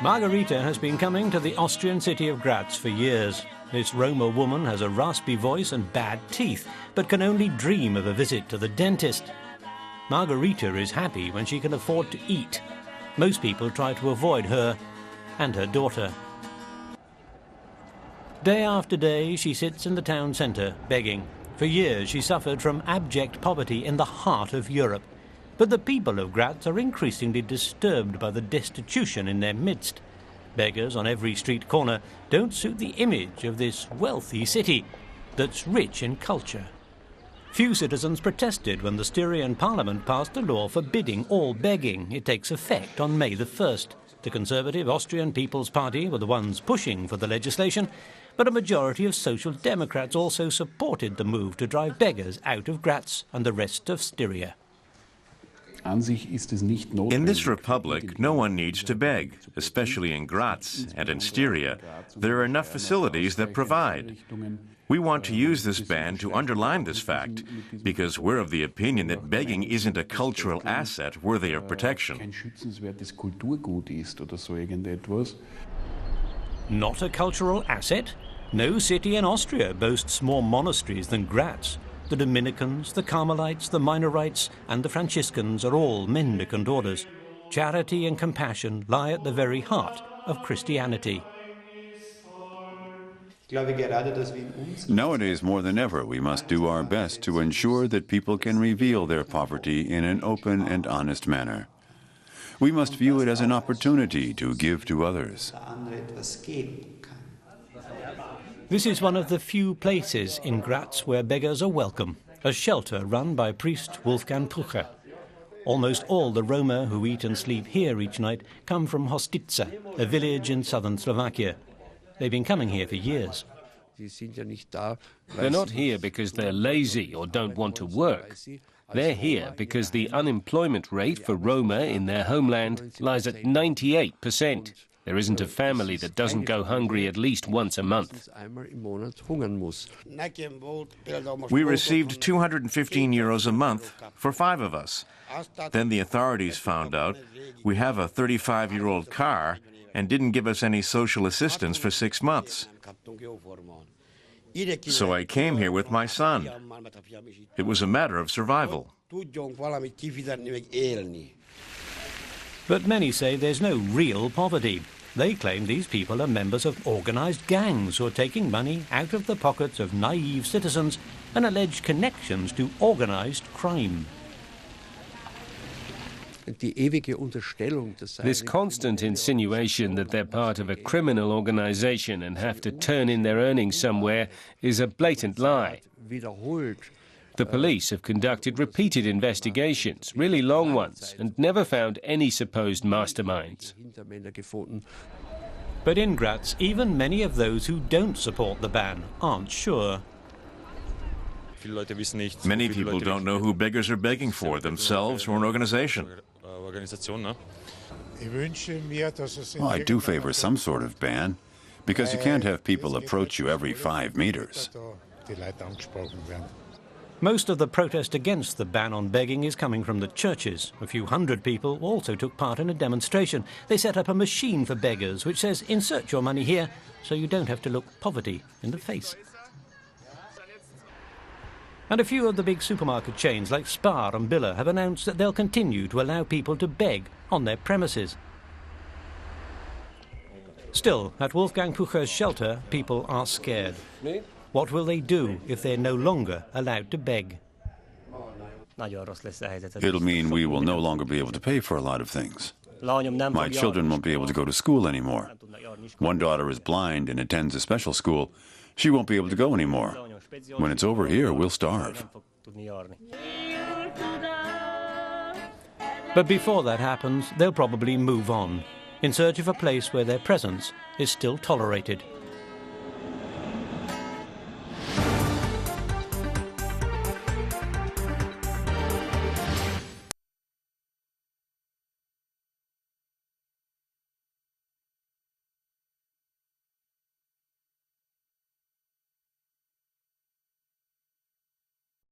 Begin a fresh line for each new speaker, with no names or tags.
Margarita has been coming to the Austrian city of Graz for years. This Roma woman has a raspy voice and bad teeth, but can only dream of a visit to the dentist. Margarita is happy when she can afford to eat. Most people try to avoid her and her daughter. Day after day, she sits in the town centre, begging. For years, she suffered from abject poverty in the heart of Europe. But the people of Graz are increasingly disturbed by the destitution in their midst. Beggars on every street corner don't suit the image of this wealthy city that's rich in culture. Few citizens protested when the Styrian parliament passed a law forbidding all begging. It takes effect on May the 1st. The Conservative Austrian People's Party were the ones pushing for the legislation, but a majority of Social Democrats also supported the move to drive beggars out of Graz and the rest of Styria.
In this republic, no one needs to beg, especially in Graz and in Styria. There are enough facilities that provide. We want to use this ban to underline this fact, because we're of the opinion that begging isn't a cultural asset worthy of protection.
Not a cultural asset? No city in Austria boasts more monasteries than Graz. The Dominicans, the Carmelites, the Minorites and the Franciscans are all mendicant orders. Charity and compassion lie at the very heart of Christianity.
Nowadays, more than ever, we must do our best to ensure that people can reveal their poverty in an open and honest manner. We must view it as an opportunity to give to others.
This is one of the few places in Graz where beggars are welcome, a shelter run by priest Wolfgang Pucher. Almost all the Roma who eat and sleep here each night come from Hostice, a village in southern Slovakia. They've been coming here for years.
They're not here because they're lazy or don't want to work. They're here because the unemployment rate for Roma in their homeland lies at 98%. There isn't a family that doesn't go hungry at least once a month.
We received 215 euros a month for 5 of us. Then the authorities found out we have a 35-year-old car and didn't give us any social assistance for 6 months. So I came here with my son. It was a matter of survival.
But many say there's no real poverty. They claim these people are members of organised gangs who are taking money out of the pockets of naive citizens and allege connections to organised crime.
This constant insinuation that they're part of a criminal organisation and have to turn in their earnings somewhere is a blatant lie. The police have conducted repeated investigations, really long ones, and never found any supposed masterminds.
But in Graz, even many of those who don't support the ban aren't sure.
Many people don't know who beggars are begging for, themselves or an organization.
Well, I do favor some sort of ban, because you can't have people approach you every 5 meters.
Most of the protest against the ban on begging is coming from the churches. A few hundred people also took part in a demonstration. They set up a machine for beggars which says, insert your money here so you don't have to look poverty in the face. And a few of the big supermarket chains like Spar and Billa have announced that they'll continue to allow people to beg on their premises. Still, at Wolfgang Pucher's shelter, people are scared. What will they do if they're no longer allowed to beg?
It'll mean we will no longer be able to pay for a lot of things. My children won't be able to go to school anymore. One daughter is blind and attends a special school. She won't be able to go anymore. When it's over here, we'll starve.
But before that happens, they'll probably move on, in search of a place where their presence is still tolerated.